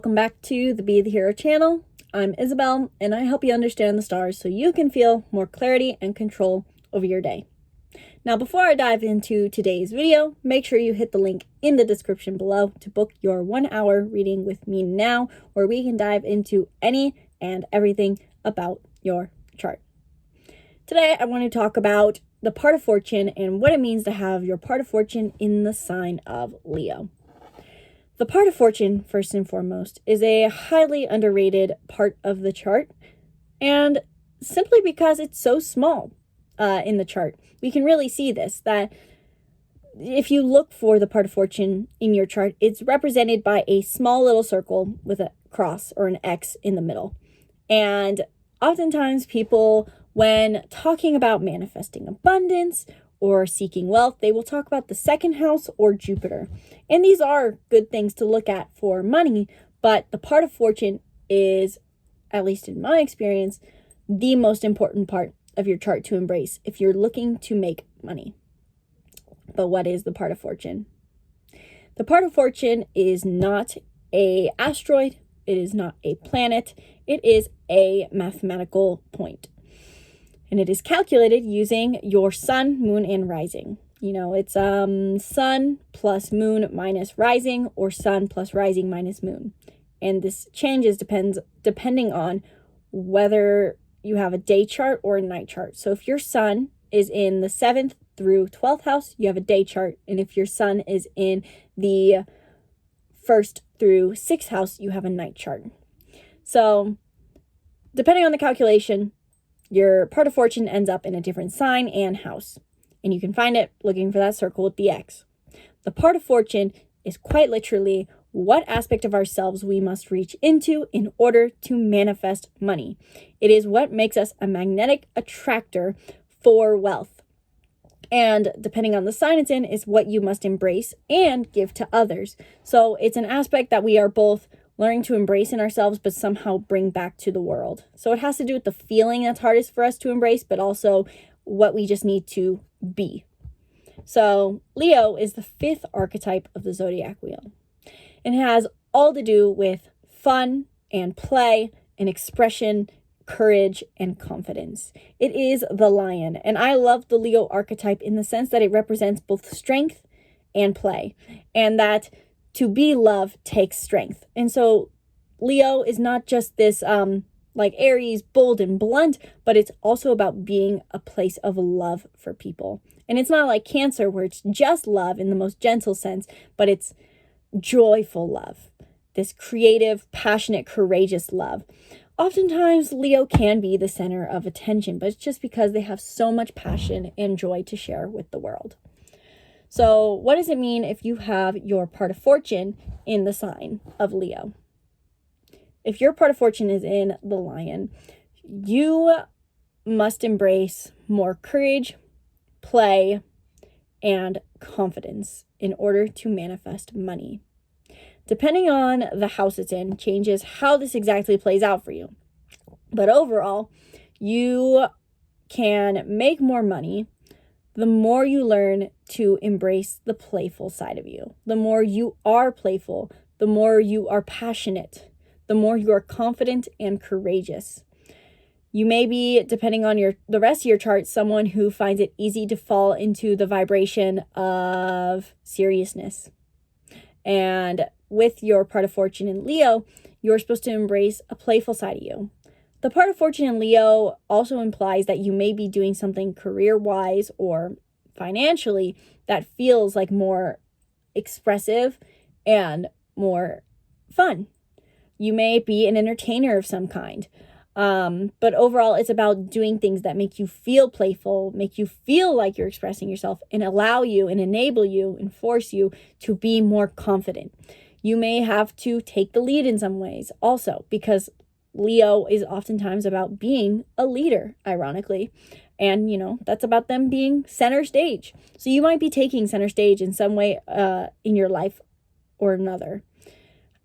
Welcome back to the Be the Hero channel. I'm Isabelle, and I help you understand the stars so you can feel more clarity and control over your day. Now, before I dive into today's video, make sure you hit the link in the description below to book your 1-hour reading with me now, where we can dive into any and everything about your chart. Today, I want to talk about the part of fortune and what it means to have your part of fortune in the sign of Leo. The part of fortune, first and foremost, is a highly underrated part of the chart, and simply because it's so small in the chart. We can really see this, that if you look for the part of fortune in your chart, it's represented by a small little circle with a cross or an X in the middle. And oftentimes people, when talking about manifesting abundance or seeking wealth, they will talk about the second house or Jupiter. And these are good things to look at for money, but the part of fortune is, at least in my experience, the most important part of your chart to embrace if you're looking to make money. But what is the part of fortune? The part of fortune is not an asteroid. It is not a planet. It is a mathematical point. And it is calculated using your sun, moon, and rising. You know, it's sun plus moon minus rising, or sun plus rising minus moon. And this changes depending on whether you have a day chart or a night chart. So if your sun is in the 7th through 12th house, you have a day chart. And if your sun is in the 1st through 6th house, you have a night chart. So depending on the calculation, your part of fortune ends up in a different sign and house. And you can find it looking for that circle with the X. The part of fortune is quite literally what aspect of ourselves we must reach into in order to manifest money. It is what makes us a magnetic attractor for wealth. And depending on the sign it's in, is what you must embrace and give to others. So it's an aspect that we are both learning to embrace in ourselves, but somehow bring back to the world. So it has to do with the feeling that's hardest for us to embrace, but also what we just need to be. So Leo is the 5th archetype of the zodiac wheel. It has all to do with fun and play and expression, courage, and confidence. It is the lion. And I love the Leo archetype in the sense that it represents both strength and play, and that to be love takes strength. And so Leo is not just this like Aries, bold and blunt, but it's also about being a place of love for people. And it's not like Cancer where it's just love in the most gentle sense, but it's joyful love, this creative, passionate, courageous love. Oftentimes Leo can be the center of attention, but it's just because they have so much passion and joy to share with the world. So what does it mean if you have your part of fortune in the sign of Leo? If your part of fortune is in the lion, you must embrace more courage, play, and confidence in order to manifest money. Depending on the house it's in, changes how this exactly plays out for you. But overall, you can make more money the more you learn to embrace the playful side of you. The more you are playful, the more you are passionate, the more you are confident and courageous. You may be, depending on the rest of your chart, someone who finds it easy to fall into the vibration of seriousness. And with your part of fortune in Leo, you're supposed to embrace a playful side of you. The part of fortune in Leo also implies that you may be doing something career-wise or financially that feels like more expressive and more fun. You may be an entertainer of some kind. But overall, it's about doing things that make you feel playful, make you feel like you're expressing yourself, and allow you and enable you and force you to be more confident. You may have to take the lead in some ways also, because Leo is oftentimes about being a leader, ironically. And, that's about them being center stage. So you might be taking center stage in some way in your life or another.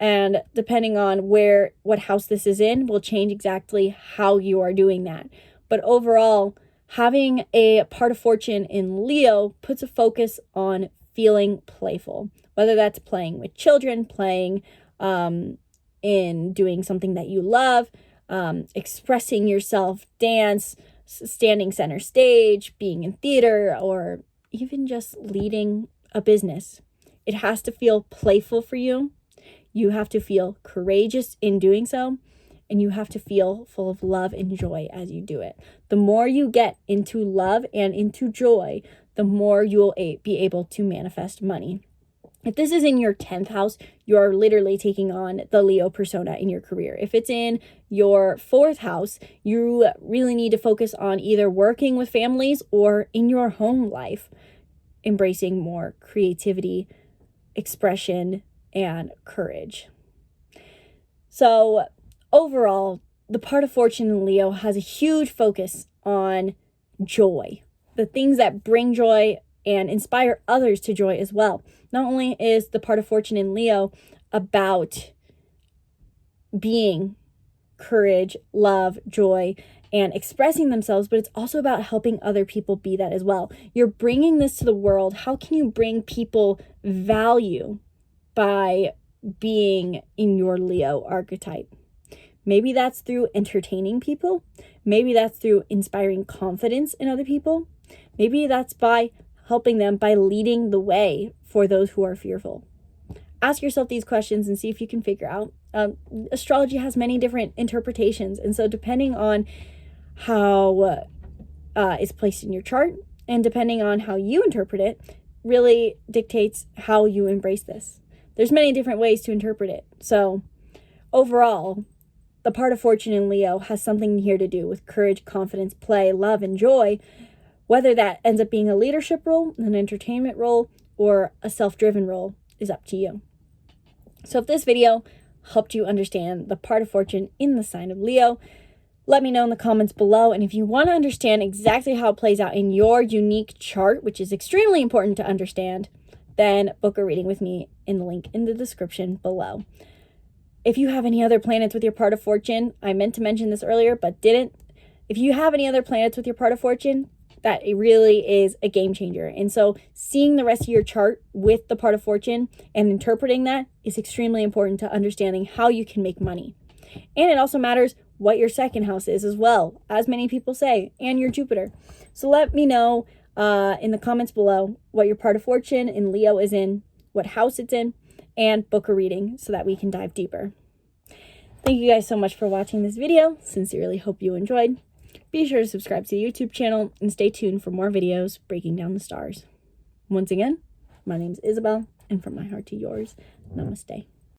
And depending on what house this is in will change exactly how you are doing that. But overall, having a part of fortune in Leo puts a focus on feeling playful, whether that's playing with children, playing in doing something that you love, expressing yourself, dance, standing center stage, being in theater, or even just leading a business. It has to feel playful for you. You have to feel courageous in doing so, and you have to feel full of love and joy as you do it. The more you get into love and into joy, the more you'll be able to manifest money. If this is in your 10th house, you're literally taking on the Leo persona in your career. If it's in your 4th house, you really need to focus on either working with families or in your home life, embracing more creativity, expression, and courage. So overall, the part of fortune in Leo has a huge focus on joy, the things that bring joy and inspire others to joy as well. Not only is the part of fortune in Leo about being courage, love, joy, and expressing themselves, but it's also about helping other people be that as well. You're bringing this to the world. How can you bring people value by being in your Leo archetype? Maybe that's through entertaining people. Maybe that's through inspiring confidence in other people. Maybe that's by helping them by leading the way for those who are fearful. Ask yourself these questions and see if you can figure out. Astrology has many different interpretations, and so depending on how it's placed in your chart and depending on how you interpret it, really dictates how you embrace this. There's many different ways to interpret it. So overall, the part of fortune in Leo has something here to do with courage, confidence, play, love, and joy. Whether that ends up being a leadership role, an entertainment role, or a self-driven role is up to you. So if this video helped you understand the part of fortune in the sign of Leo, let me know in the comments below. And if you want to understand exactly how it plays out in your unique chart, which is extremely important to understand, then book a reading with me in the link in the description below. If you have any other planets with your part of fortune, I meant to mention this earlier, but didn't. If you have any other planets with your part of fortune, that it really is a game changer. And so seeing the rest of your chart with the part of fortune and interpreting that is extremely important to understanding how you can make money. And it also matters what your second house is as well, as many people say, and your Jupiter. So let me know in the comments below what your part of fortune in Leo is in, what house it's in, and book a reading so that we can dive deeper. Thank you guys so much for watching this video. Sincerely hope you enjoyed. Be sure to subscribe to the YouTube channel and stay tuned for more videos breaking down the stars. Once again, my name is Isabelle, and from my heart to yours, namaste.